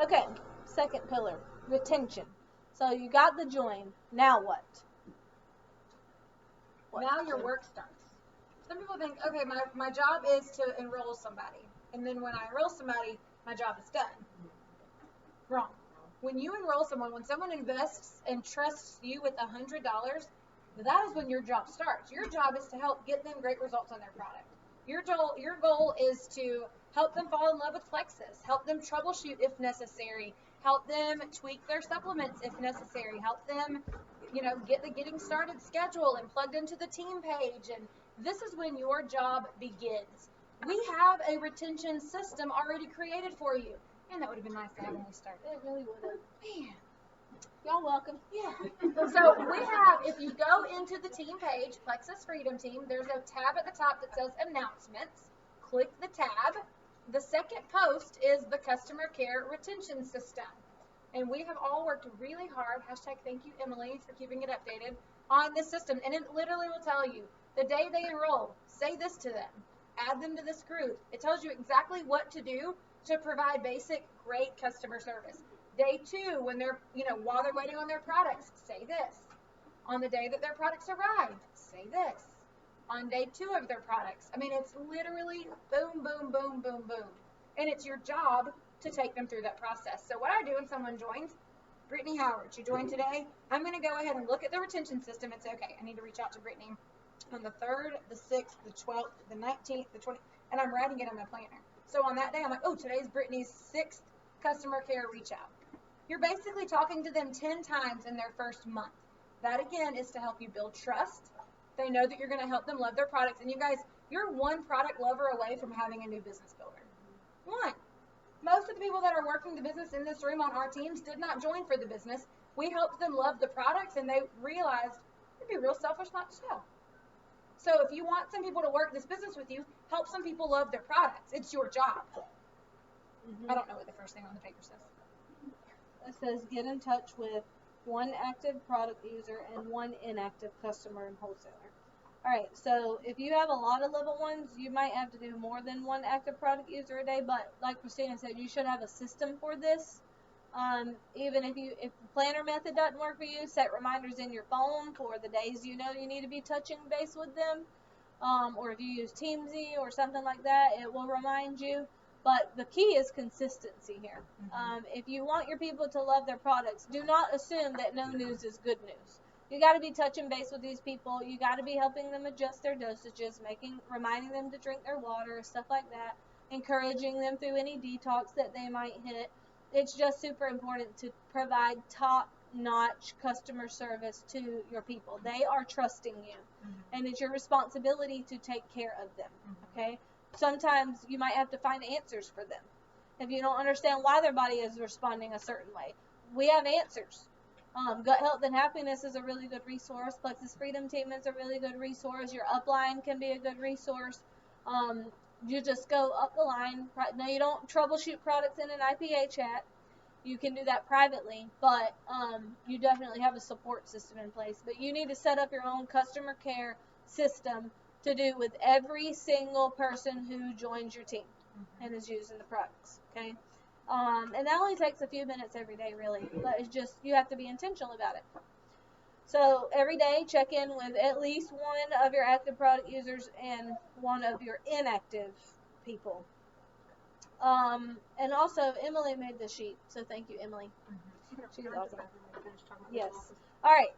Okay, second pillar, retention. So you got the join. Now what? Now your work starts. Some people think, okay, my job is to enroll somebody. And then when I enroll somebody, my job is done. Wrong. When you enroll someone, when someone invests and trusts you with $100, that is when your job starts. Your job is to help get them great results on their product. Your goal is to help them fall in love with Plexus, help them troubleshoot if necessary, help them tweak their supplements if necessary, help them, get the getting started schedule and plugged into the team page. And this is when your job begins. We have a retention system already created for you. And that would have been nice to have when we started. It really would have. Man. Y'all welcome. Yeah. So we have, if you go into the team page, Plexus Freedom Team, there's a tab at the top that says Announcements. Click the tab. The second post is the Customer Care Retention System. And we have all worked really hard, #thank you Emily for keeping it updated, on this system. And it literally will tell you, the day they enroll, say this to them, add them to this group. It tells you exactly what to do to provide basic, great customer service. Day 2, when they're, while they're waiting on their products, say this. On the day that their products arrive, say this. On day 2 of their products. I mean, it's literally boom, boom, boom, boom, boom. And it's your job to take them through that process. So what I do when someone joins, Brittany Howard, she joined today. I'm going to go ahead and look at the retention system and say, okay, I need to reach out to Brittany on the 3rd, the 6th, the 12th, the 19th, the 20th, and I'm writing it in my planner. So on that day, I'm like, oh, today's Brittany's 6th customer care reach out. You're basically talking to them 10 times in their first month. That, again, is to help you build trust. They know that you're going to help them love their products. And you guys, you're one product lover away from having a new business builder. One. Most of the people that are working the business in this room on our teams did not join for the business. We helped them love the products, and they realized it'd be real selfish not to sell. So if you want some people to work this business with you, help some people love their products. It's your job. I don't know what the first thing on the paper says. It says get in touch with one active product user and one inactive customer and wholesaler. All right, so if you have a lot of level 1s, you might have to do more than one active product user a day, but like Christina said, you should have a system for this. Even if the planner method doesn't work for you, set reminders in your phone for the days you know you need to be touching base with them. Or if you use Teamsy or something like that, it will remind you. But the key is consistency here. If you want your people to love their products, do not assume that no news is good news. You got to be touching base with these people. You got to be helping them adjust their dosages, reminding them to drink their water, stuff like that, encouraging them through any detox that they might hit. It's just super important to provide top-notch customer service to your people. They are trusting you, and it's your responsibility to take care of them, okay? Sometimes you might have to find answers for them. If you don't understand why their body is responding a certain way, we have answers. Gut Health and Happiness is a really good resource. Plexus Freedom Team is a really good resource. Your upline can be a good resource. You just go up the line. Now, you don't troubleshoot products in an IPA chat. You can do that privately, but you definitely have a support system in place. But you need to set up your own customer care system to do with every single person who joins your team and is using the products, okay? And that only takes a few minutes every day, really, but it's just, you have to be intentional about it. So every day, check in with at least one of your active product users and one of your inactive people. And also, Emily made the sheet, so thank you, Emily. She's awesome. Yes. All right.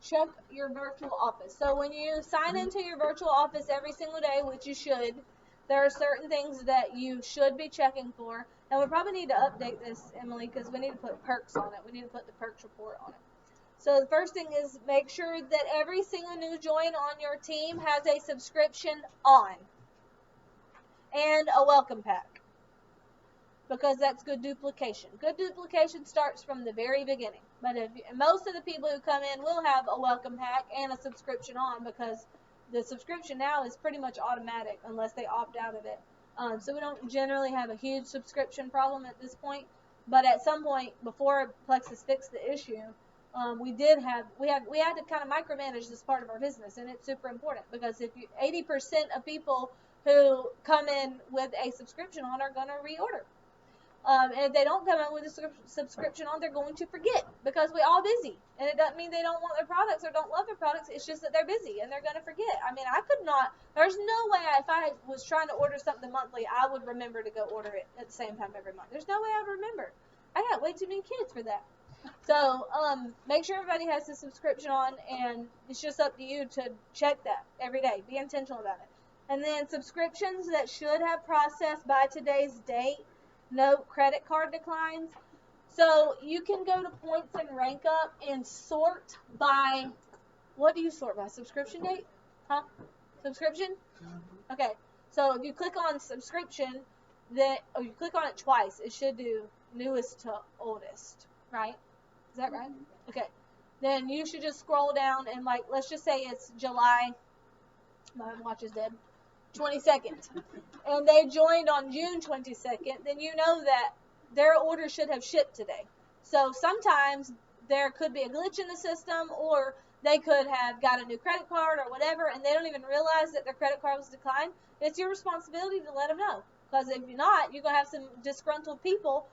Check your virtual office. So when you sign into your virtual office every single day, which you should, there are certain things that you should be checking for. And we probably need to update this, Emily, because we need to put perks on it. We need to put the perks report on it. So the first thing is make sure that every single new join on your team has a subscription on and a welcome pack, because that's good duplication. Good duplication starts from the very beginning. But most of the people who come in will have a welcome pack and a subscription on, because the subscription now is pretty much automatic unless they opt out of it. So we don't generally have a huge subscription problem at this point. But at some point, before Plexus fixed the issue, we had to kind of micromanage this part of our business, and it's super important, because if 80% of people who come in with a subscription on are going to reorder. And if they don't come out with a subscription on, they're going to forget because we're all busy. And it doesn't mean they don't want their products or don't love their products. It's just that they're busy and they're going to forget. I mean, I could not, there's no way if I was trying to order something monthly, I would remember to go order it at the same time every month. There's no way I would remember. I got way too many kids for that. So make sure everybody has a subscription on, and it's just up to you to check that every day. Be intentional about it. And then subscriptions that should have processed by today's date, no credit card declines. So you can go to points and rank up and sort by, what do you sort by? Subscription date? Huh? Subscription? Okay. So if you click on subscription, or you click on it twice, it should do newest to oldest, right? Is that right? Okay. Then you should just scroll down and, like, let's just say it's July, my watch is dead, 22nd, and they joined on June 22nd, then you know that their order should have shipped today. So sometimes there could be a glitch in the system, or they could have got a new credit card or whatever, and they don't even realize that their credit card was declined. It's your responsibility to let them know, because if you're not, you're going to have some disgruntled people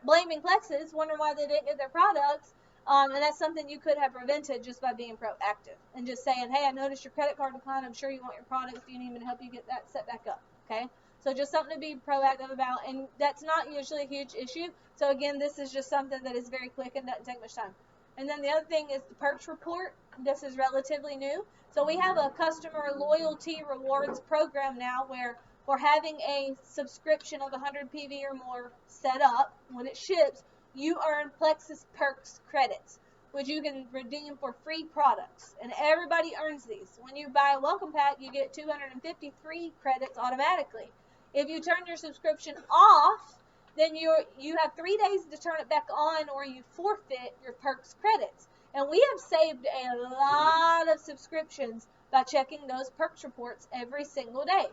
blaming Plexus, wondering why they didn't get their products. And that's something you could have prevented just by being proactive and just saying, hey, I noticed your credit card declined. I'm sure you want your products. Do you need me to help you get that set back up? Okay? So just something to be proactive about. And that's not usually a huge issue. So, again, this is just something that is very quick and doesn't take much time. And then the other thing is the perks report. This is relatively new. So we have a customer loyalty rewards program now where we're having a subscription of 100 PV or more set up. When it ships, you earn Plexus Perks credits, which you can redeem for free products. And everybody earns these. When you buy a welcome pack, you get 253 credits automatically. If you turn your subscription off, then you have 3 days to turn it back on, or you forfeit your Perks credits. And we have saved a lot of subscriptions by checking those Perks reports every single day.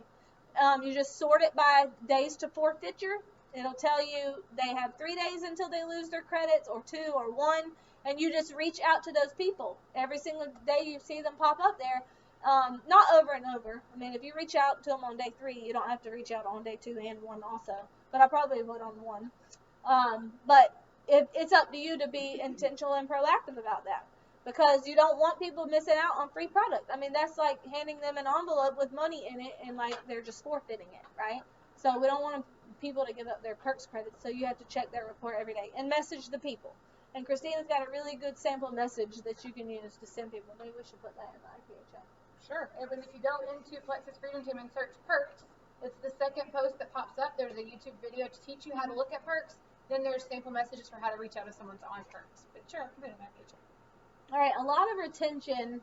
You just sort it by days to forfeiture. It'll tell you they have 3 days until they lose their credits, or 2 or 1, and you just reach out to those people. Every single day you see them pop up there, not over and over. I mean, if you reach out to them on day 3, you don't have to reach out on day 2 and 1 also, but I probably would on 1. But it's up to you to be intentional and proactive about that, because you don't want people missing out on free product. I mean, that's like handing them an envelope with money in it, and like they're just forfeiting it, right? So we don't want people to give up their Perks credits, so you have to check their report every day and message the people. And Christina's got a really good sample message that you can use to send people. Maybe we should put that in the IPHL. Sure. And if you go into Plexus Freedom Team and search Perks, it's the second post that pops up. There's a YouTube video to teach you how to look at Perks. Then there's sample messages for how to reach out if someone's on Perks. But sure, put it in IPHL. All right. A lot of retention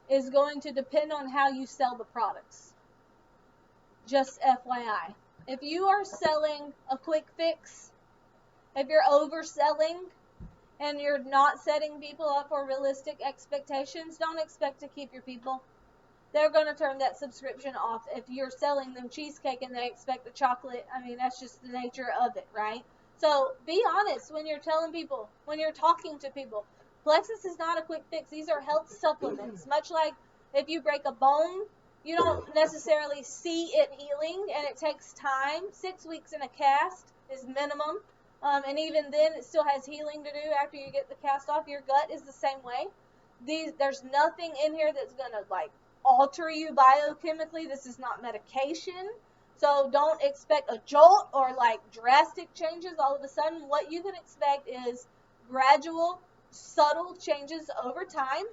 is going to depend on how you sell the products. Just FYI. If you are selling a quick fix, if you're overselling and you're not setting people up for realistic expectations, don't expect to keep your people. They're going to turn that subscription off if you're selling them cheesecake and they expect the chocolate. I mean, that's just the nature of it, right? So be honest when you're telling people, when you're talking to people. Plexus is not a quick fix. These are health supplements. Much like if you break a bone, you don't necessarily see it healing, and it takes time. 6 weeks in a cast is minimum. And even then, it still has healing to do after you get the cast off. Your gut is the same way. There's nothing in here that's going to, like, alter you biochemically. This is not medication. So don't expect a jolt or, like, drastic changes all of a sudden. What you can expect is gradual, subtle changes over time.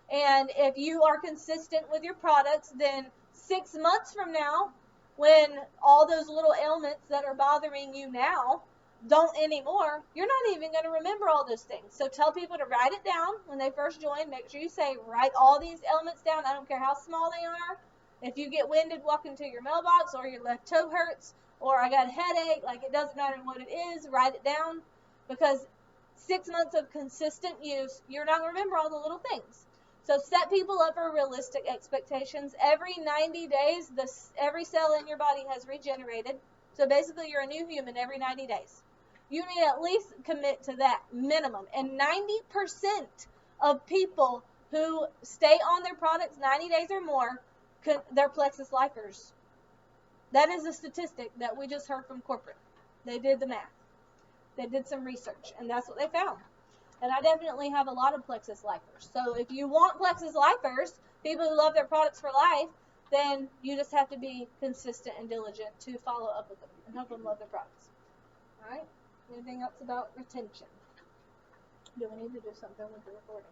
And if you are consistent with your products, then 6 months from now, when all those little ailments that are bothering you now don't anymore, you're not even going to remember all those things. So tell people to write it down when they first join. Make sure you say, write all these ailments down. I don't care how small they are. If you get winded walking to your mailbox, or your left toe hurts, or I got a headache, like, it doesn't matter what it is, write it down. Because 6 months of consistent use, you're not going to remember all the little things. So set people up for realistic expectations. Every 90 days, every cell in your body has regenerated. So basically, you're a new human every 90 days. You need to at least commit to that minimum. And 90% of people who stay on their products 90 days or more, they're Plexus lifers. That is a statistic that we just heard from corporate. They did the math. They did some research, and that's what they found. And I definitely have a lot of Plexus lifers. So if you want Plexus lifers, people who love their products for life, then you just have to be consistent and diligent to follow up with them and help them love their products. All right? Anything else about retention? Do we need to do something with the recording?